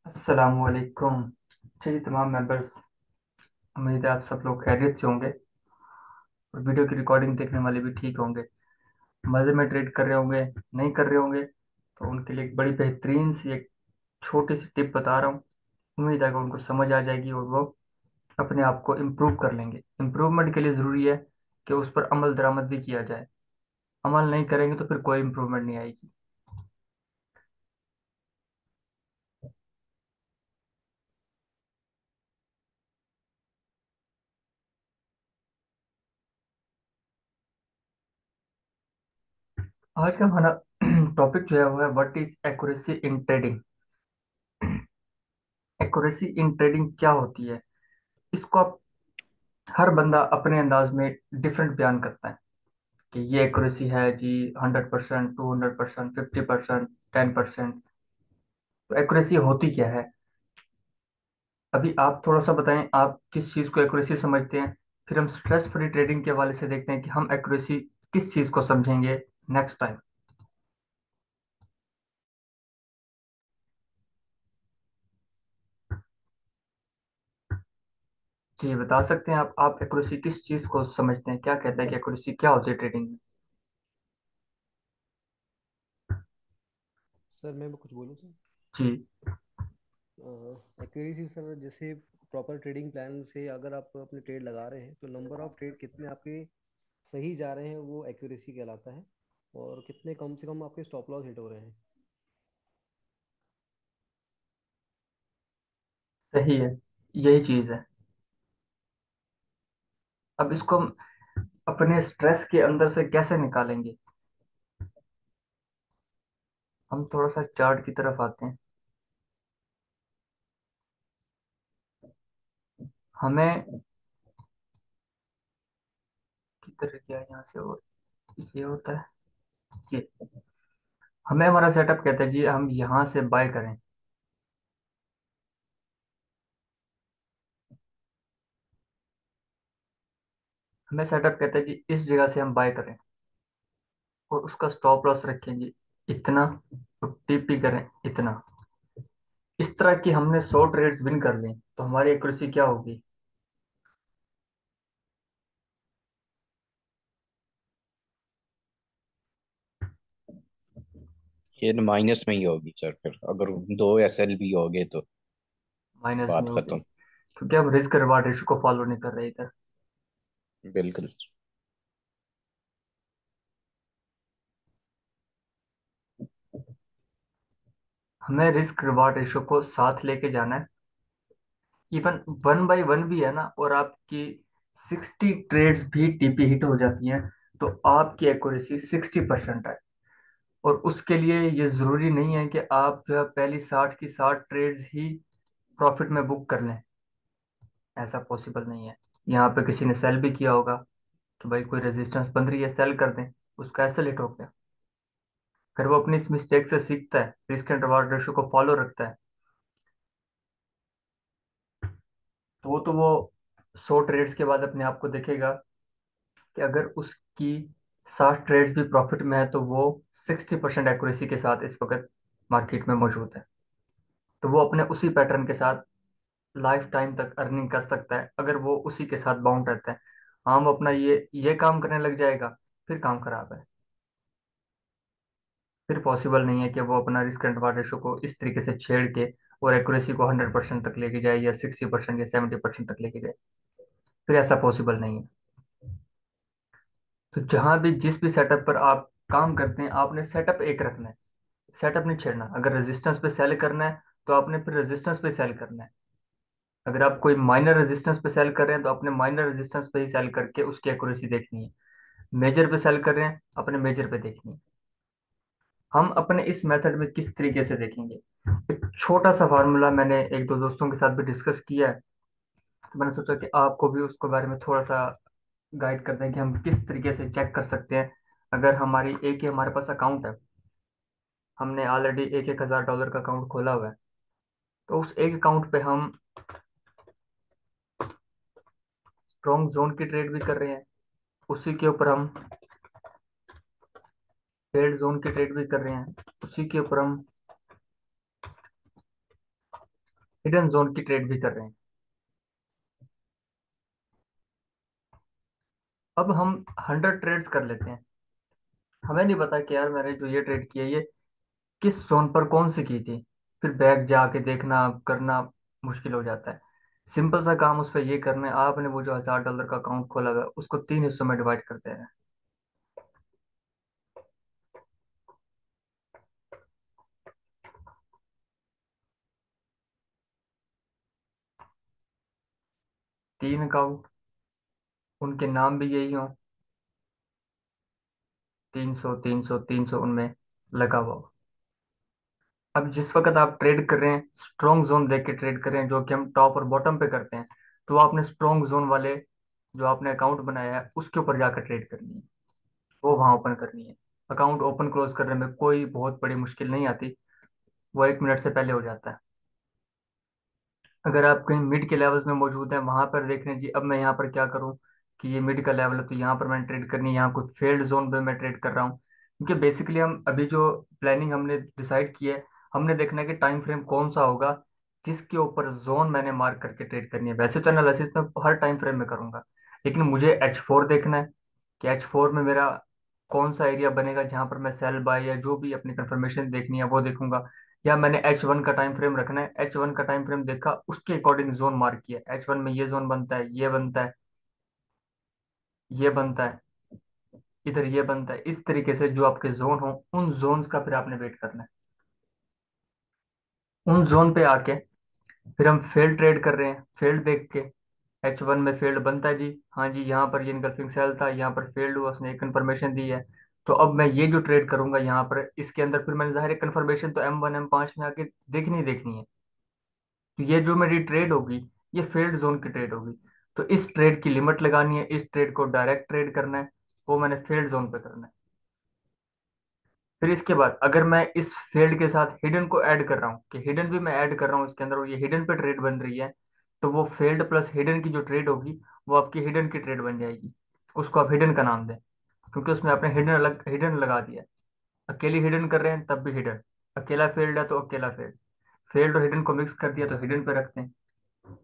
अस्सलामुअलैकुम। जी तमाम मेंबर्स, उम्मीद है आप सब लोग खैरियत से होंगे और वीडियो की रिकॉर्डिंग देखने वाले भी ठीक होंगे। मज़े में ट्रेड कर रहे होंगे, नहीं कर रहे होंगे तो उनके लिए एक बड़ी बेहतरीन सी एक छोटी सी टिप बता रहा हूँ। उम्मीद है कि उनको समझ आ जाएगी और वो अपने आप को इम्प्रूव कर लेंगे। इम्प्रूवमेंट के लिए ज़रूरी है कि उस पर अमल दरामद भी किया जाए। अमल नहीं करेंगे तो फिर कोई इम्प्रूवमेंट नहीं आएगी। आज का हमारा टॉपिक जो है वो है what is accuracy in trading. Accuracy in trading क्या होती है, इसको आप हर बंदा अपने अंदाज में डिफरेंट बयान करता है कि ये एक्यूरेसी है जी 100%, 200%, 50%, 10%। तो एक्यूरेसी होती क्या है, अभी आप थोड़ा सा बताएं, आप किस चीज़ को एक्यूरेसी समझते हैं। फिर हम स्ट्रेस फ्री ट्रेडिंग के हवाले से देखते हैं कि हम एक्यूरेसी किस चीज़ को समझेंगे नेक्स्ट टाइम। जी बता सकते हैं आप एक्यूरेसी किस चीज़ को समझते हैं, क्या कहते हैं कि एक्यूरेसी क्या होती है ट्रेडिंग में। सर मैं कुछ बोलूँ सर। जी। एक्यूरेसी सर, जैसे प्रॉपर ट्रेडिंग प्लान से अगर आप अपने ट्रेड लगा रहे हैं तो नंबर ऑफ ट्रेड कितने आपके सही जा रहे हैं वो एक्यूरेसी कहलाता है। और कितने कम से कम आपके स्टॉप लॉस हिट हो रहे हैं। सही है, यही चीज़ है। अब इसको हम अपने स्ट्रेस के अंदर से कैसे निकालेंगे, हम थोड़ा सा चार्ट की तरफ आते हैं। हमें किधर गया यहाँ से, और ये होता है ये, हमें हमारा सेटअप कहता है जी हम यहाँ से बाय करें। हमें सेटअप कहता है जी इस जगह से हम बाय करें और उसका स्टॉप लॉस रखें जी इतना, और टीपी करें इतना। इस तरह की हमने 100 ट्रेड्स विन कर लें तो हमारी एक्यूरेसी क्या होगी। ये माइनस में ही होगी सर, फिर अगर दो एस एल भी हो गए तो माइनस में बात होगी, खत्म। क्योंकि हम रिस्क रिवार्ड रेशियो को फॉलो नहीं कर रहे इधर। बिल्कुल। हमें रिस्क रिवार्ड रेशियो को साथ लेके जाना है। इवन 1/1 भी है ना, और आपकी 60 ट्रेड्स भी टीपी हिट हो जाती हैं तो आपकी एक्यूरेसी 60% है। और उसके लिए ये ज़रूरी नहीं है कि आप जो है पहली 60 की 60 ट्रेड्स ही प्रॉफिट में बुक कर लें। ऐसा पॉसिबल नहीं है। यहाँ पे किसी ने सेल भी किया होगा कि भाई कोई रेजिस्टेंस बन रही है सेल कर दें, उसका ऐसे लेट हो गया। फिर वो अपनी इस मिस्टेक से सीखता है, रिस्क एंड रिवार्ड रेशियो को फॉलो रखता है। तो वो 100 ट्रेड्स के बाद अपने आप को देखेगा कि अगर उसकी 60 ट्रेड्स भी प्रॉफिट में है तो वो 60% एक्यूरेसी के साथ इस वक्त मार्केट में मौजूद है। तो वो अपने उसी पैटर्न के साथ लाइफ टाइम तक अर्निंग कर सकता है अगर वो उसी के साथ बाउंड रहता है। हम अपना ये काम करने लग जाएगा, फिर काम खराब है। फिर पॉसिबल नहीं है कि वो अपना रिस्क एंड रिवार्ड रेशो को इस तरीके से छेड़ के और एक्यूरेसी को 100% तक लेके जाए या 60% या 70% तक लेके जाए। फिर ऐसा पॉसिबल नहीं है। तो जहां भी जिस भी सेटअप पर आप काम करते हैं आपने सेटअप एक रखना है, सेटअप नहीं छेड़ना। अगर रेजिस्टेंस पे सेल करना है तो आपने फिर रेजिस्टेंस पे सेल करना है। अगर आप कोई माइनर रेजिस्टेंस पे सेल कर रहे हैं तो अपने माइनर रेजिस्टेंस पे ही सेल करके उसकी एक्यूरेसी देखनी है। मेजर पे सेल कर रहे हैं, अपने मेजर पे देखनी है। हम अपने इस मेथड में किस तरीके से देखेंगे, एक छोटा सा फार्मूला मैंने एक दो दोस्तों के साथ भी डिस्कस किया है। तो मैंने सोचा कि आपको भी उसके बारे में थोड़ा सा गाइड कर दें कि हम किस तरीके से चेक कर सकते हैं। अगर हमारी एक ही हमारे पास अकाउंट है, हमने ऑलरेडी एक एक हजार डॉलर का अकाउंट खोला हुआ है, तो उस एक अकाउंट पे हम स्ट्रॉन्ग जोन की ट्रेड भी कर रहे हैं, उसी के ऊपर हम फेल्ड जोन की ट्रेड भी कर रहे हैं, उसी के ऊपर हम हिडन जोन की ट्रेड भी कर रहे हैं। अब हम 100 ट्रेड्स कर लेते हैं। हमें नहीं पता कि यार मैंने जो ये ट्रेड की है ये किस जोन पर कौन सी की थी। फिर बैग जाके देखना करना मुश्किल हो जाता है। सिंपल सा काम उस पर ये करना है, आपने वो जो $1000 का अकाउंट खोला हुआ है उसको 3 हिस्सों में डिवाइड करते हैं। 3 अकाउंट, उनके नाम भी यही हो, 300 300 300 उनमें लगा हुआ हो। अब जिस वक्त आप ट्रेड कर रहे हैं स्ट्रॉन्ग जोन देख के ट्रेड कर रहे हैं, जो कि हम टॉप और बॉटम पे करते हैं, तो आपने स्ट्रॉन्ग जोन वाले जो आपने अकाउंट बनाया है उसके ऊपर जाकर ट्रेड करनी है, वो वहां ओपन करनी है। अकाउंट ओपन क्लोज करने में कोई बहुत बड़ी मुश्किल नहीं आती, वो 1 मिनट से पहले हो जाता है। अगर आप कहीं मिड के लेवल्स में मौजूद हैं वहां पर देख रहे जी अब मैं यहाँ पर क्या करूँ, कि ये मिड का लेवल है तो यहाँ पर मैंने ट्रेड करनी है, यहाँ कुछ फेल्ड जोन पे मैं ट्रेड कर रहा हूँ। क्योंकि बेसिकली हम अभी जो प्लानिंग हमने डिसाइड की है, हमने देखना है कि टाइम फ्रेम कौन सा होगा जिसके ऊपर जोन मैंने मार्क करके ट्रेड करनी है। वैसे तो एनालिसिस में हर टाइम फ्रेम में करूंगा, लेकिन मुझे H4 देखना है कि H4 में मेरा कौन सा एरिया बनेगा जहां पर मैं सेल बाय या जो भी अपनी कंफर्मेशन देखनी है वो देखूंगा। या मैंने H1 का टाइम फ्रेम रखना है, H1 का टाइम फ्रेम देखा उसके अकॉर्डिंग जोन मार्क किया, H1 में ये जोन बनता है, ये बनता है, ये बनता है, इधर ये बनता है। इस तरीके से जो आपके जोन हो उन जोन का फिर आपने वेट करना है। उन जोन पे आके फिर हम फेल्ड ट्रेड कर रहे हैं, फेल्ड देख के H1 में फेल्ड बनता है जी, हाँ जी यहाँ पर ये इनगल्फिंग सेल था, यहाँ पर फेल्ड हुआ, उसने एक कन्फर्मेशन दी है। तो अब मैं ये जो ट्रेड करूंगा यहाँ पर इसके अंदर फिर मैंने जाहिर कन्फर्मेशन तो M1 M5 में आके देखनी ही देखनी है। तो ये जो मेरी ट्रेड होगी ये फेल्ड जोन की ट्रेड होगी। तो इस ट्रेड की लिमिट लगानी है, इस ट्रेड को डायरेक्ट ट्रेड करना है, वो मैंने फेल्ड जोन पे करना है। फिर इसके बाद अगर मैं इस फेल्ड के साथ हिडन को ऐड कर रहा हूँ, कि हिडन भी मैं ऐड कर रहा हूँ इसके अंदर और ये हिडन पे ट्रेड बन रही है, तो वो फेल्ड प्लस हिडन की जो ट्रेड होगी वो आपकी हिडन की ट्रेड बन जाएगी। उसको आप हिडन का नाम दें, क्योंकि उसमें आपने हिडन लगा दिया है। अकेली हिडन कर रहे हैं तब भी हिडन, अकेला फेल्ड है तो अकेला फेल्ड, फेल्ड और हिडन को मिक्स कर दिया तो हिडन पे रखते हैं।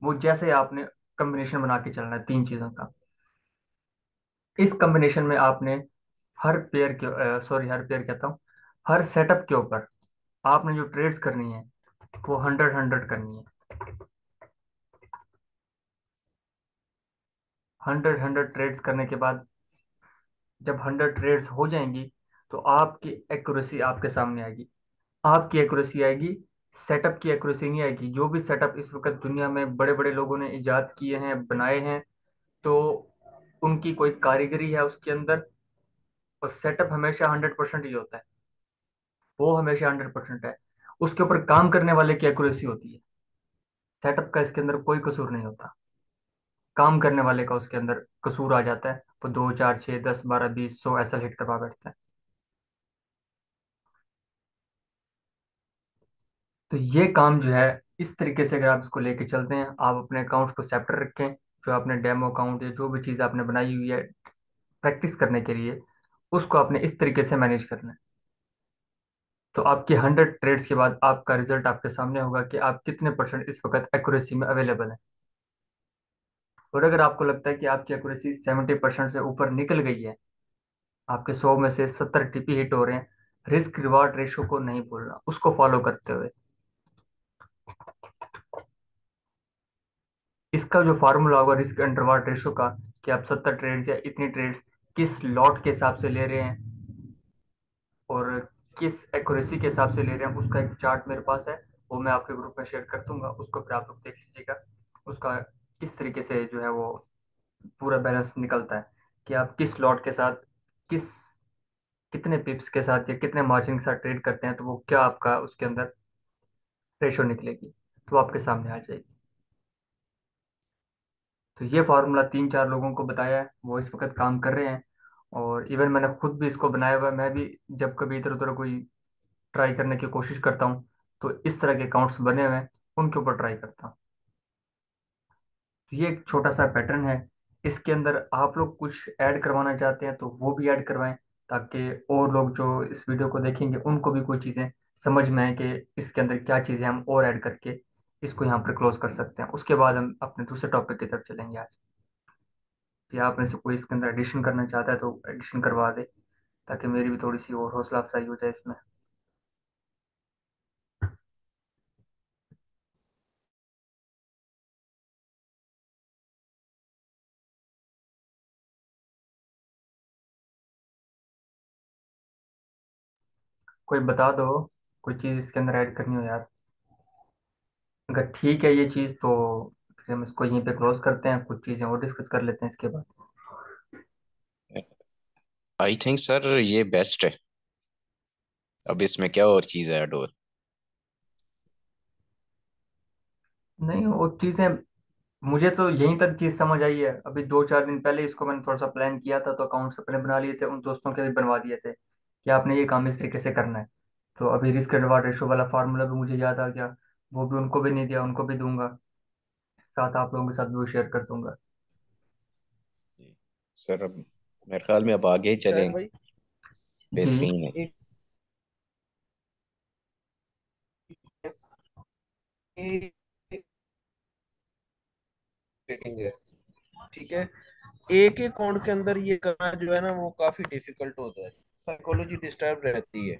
वो जैसे आपने कॉम्बिनेशन बना के चलना है 3 चीजों का। इस कॉम्बिनेशन में आपने हर पेयर के सॉरी हर पेयर कहता हूँ, हर सेटअप के ऊपर आपने जो ट्रेड्स करनी है वो 100 करनी है। 100 ट्रेड्स करने के बाद जब 100 ट्रेड्स हो जाएंगी तो आपकी एक्यूरेसी आपके सामने आएगी। आपकी एक्यूरेसी आएगी, सेटअप की एक्यूरेसी नहीं आएगी। जो भी सेटअप इस वक्त दुनिया में बड़े बड़े लोगों ने इजाद किए हैं बनाए हैं, तो उनकी कोई कारीगरी है उसके अंदर, और सेटअप हमेशा 100% ही होता है, वो हमेशा 100% है। उसके ऊपर काम करने वाले की एक्यूरेसी होती है, सेटअप का इसके अंदर कोई कसूर नहीं होता। काम करने वाले का उसके अंदर कसूर आ जाता है, वो 2 4 6 10 12 20 100 ऐसा हिट करवा बैठता है। तो ये काम जो है इस तरीके से अगर आप इसको लेके चलते हैं, आप अपने अकाउंट्स को सेपरेट रखें, जो आपने डेमो अकाउंट या जो भी चीज़ आपने बनाई हुई है प्रैक्टिस करने के लिए, उसको आपने इस तरीके से मैनेज करना है। तो आपके 100 ट्रेड्स के बाद आपका रिजल्ट आपके सामने होगा कि आप कितने परसेंट इस वक्त एक्यूरेसी में अवेलेबल है। और अगर आपको लगता है कि आपकी एक्यूरेसी 70% से ऊपर निकल गई है, आपके 100 में से 70 टीपी हिट हो रहे हैं, रिस्क रिवार्ड रेशो को नहीं भूलना, उसको फॉलो करते हुए। इसका जो फार्मूला होगा रिस्क एंड रिवार्ड रेशो का, कि आप 70 ट्रेड्स या इतनी ट्रेड्स किस लॉट के हिसाब से ले रहे हैं और किस एक्यूरेसी के हिसाब से ले रहे हैं, उसका एक चार्ट मेरे पास है, वो मैं आपके ग्रुप में शेयर कर दूंगा, उसको फिर आप लोग देख लीजिएगा। उसका किस तरीके से जो है वो पूरा बैलेंस निकलता है, कि आप किस लॉट के साथ किस कितने पिप्स के साथ या कितने मार्जिन के साथ ट्रेड करते हैं, तो वो क्या आपका उसके अंदर रेशो निकलेगी, तो आपके सामने आ जाएगी। तो ये फार्मूला 3 4 लोगों को बताया है, वो इस वक्त काम कर रहे हैं। और इवन मैंने खुद भी इसको बनाया हुआ है, मैं भी जब कभी इधर उधर कोई ट्राई करने की कोशिश करता हूँ तो इस तरह के अकाउंट्स बने हुए हैं उनके ऊपर ट्राई करता हूँ। तो ये एक छोटा सा पैटर्न है। इसके अंदर आप लोग कुछ ऐड करवाना चाहते हैं तो वो भी ऐड करवाएं, ताकि और लोग जो इस वीडियो को देखेंगे उनको भी कोई चीज़ें समझ में आए कि इसके अंदर क्या चीज़ें हम और ऐड करके इसको यहाँ पर क्लोज कर सकते हैं। उसके बाद हम अपने दूसरे टॉपिक की तरफ चलेंगे आज। कि आप में से कोई इसके अंदर एडिशन करना चाहता है तो एडिशन करवा दे, ताकि मेरी भी थोड़ी सी और हौसला अफजाई हो जाए इसमें। कोई बता दो, कोई चीज़ इसके अंदर ऐड करनी हो यार। अगर ठीक है ये चीज़ तो फिर हम इसको यहीं पे क्लोज करते हैं, कुछ चीज़ें और डिस्कस कर लेते हैं इसके बाद। आई थिंक सर ये बेस्ट है। अब इसमें क्या और चीज ऐड हो? नहीं वो चीज़ें, मुझे तो यहीं तक चीज़ समझ आई है। अभी 2-4 दिन पहले इसको मैंने थोड़ा सा प्लान किया था, तो अकाउंट्स अपने बना लिए थे, उन दोस्तों के भी बनवा दिए थे कि आपने ये काम इस तरीके से करना है। तो अभी रिस्क रिवार्ड रेशो वाला फार्मूला भी मुझे याद आ गया, वो भी उनको भी नहीं दिया, उनको भी दूंगा, साथ आप लोगों के साथ भी वो शेयर कर दूंगा। सर अब मेरे ख्याल में अब आगे ही चलें। शायद भाई जी। बेहतरीन है। एक एक रेटिंग है, ठीक है। एक एक अकाउंट के अंदर ये करना जो है ना वो काफी डिफिकल्ट होता है, साइकोलॉजी डिस्टर्ब रहती है,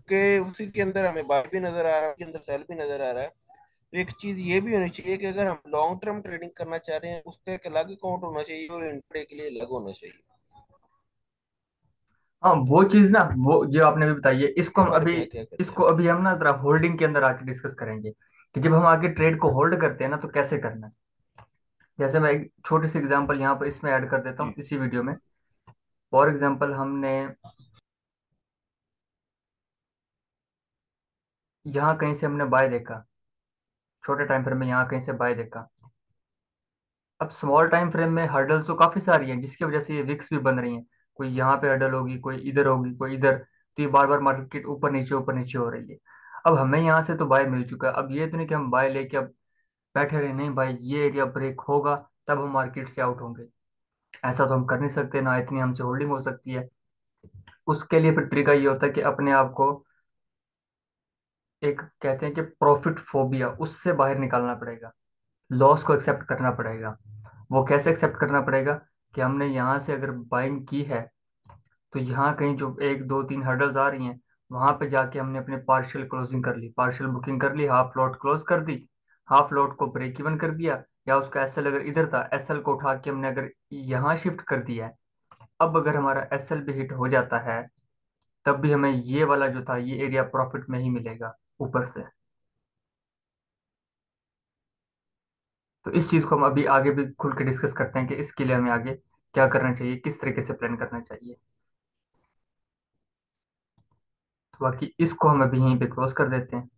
कि उसी के अंदर हमें बाय भी नजर आ रहा है, उसके अंदर सेल भी नजर आ रहा है। तो एक चीज ये भी होनी चाहिए कि अगर हम लॉन्ग टर्म ट्रेडिंग करना चाह रहे हैं उसका एक अलग अकाउंट होना चाहिए और इंट्राडे के लिए अलग होना चाहिए। हाँ वो चीज़ ना, वो जो आपने भी बताई है, इसको इसके हम बारे अभी, में क्या कहते हैं इसको आप? अभी हम ना जरा होल्डिंग के अंदर आके डिस्कस करेंगे कि जब हम आगे ट्रेड को होल्ड करते हैं ना तो कैसे करना है। जैसे मैं एक छोटी सी एग्जांपल यहाँ पर इसमें ऐड कर देता हूँ जी इसी वीडियो में। फॉर एग्जांपल हमने यहाँ कहीं से हमने बाय देखा, छोटे टाइम फ्रेम में यहाँ कहीं से बाय देखा। अब स्मॉल टाइम फ्रेम में हर्डल्स तो काफी सारी हैं, जिसकी वजह से ये विक्स भी बन रही हैं। कोई यहाँ पे हर्डल होगी, कोई इधर होगी, कोई इधर, तो ये बार बार मार्केट ऊपर नीचे हो रही है। अब हमें यहाँ से तो बाय मिल चुका है, अब ये तो नहीं कि हम बाय लेके अब बैठे रहे, नहीं भाई ये एरिया ब्रेक होगा तब हम मार्केट से आउट होंगे। ऐसा तो हम कर नहीं सकते ना, इतनी हमसे होल्डिंग हो सकती है। उसके लिए फिर तरीका ये होता है कि अपने आप को, एक कहते हैं कि प्रॉफिट फोबिया, उससे बाहर निकालना पड़ेगा। लॉस को एक्सेप्ट करना पड़ेगा। वो कैसे एक्सेप्ट करना पड़ेगा, कि हमने यहाँ से अगर बाइंग की है तो यहाँ कहीं जो 1 2 3 हर्डल्स आ रही हैं, वहां पे जाके हमने अपने पार्शियल क्लोजिंग कर ली, पार्शियल बुकिंग कर ली, हाफ लॉट क्लोज कर दी, हाफ लॉट को ब्रेक इवन कर दिया। या उसका एसएल अगर इधर था, एसएल को उठा के हमने अगर यहाँ शिफ्ट कर दिया है। अब अगर हमारा एसएल भी हिट हो जाता है, तब भी हमें ये वाला जो था ये एरिया प्रॉफिट में ही मिलेगा ऊपर से। तो इस चीज को हम अभी आगे भी खुल के डिस्कस करते हैं कि इसके लिए हमें आगे क्या करना चाहिए, किस तरीके से प्लान करना चाहिए। तो बाकी इसको हम अभी यहीं पे क्लोज कर देते हैं।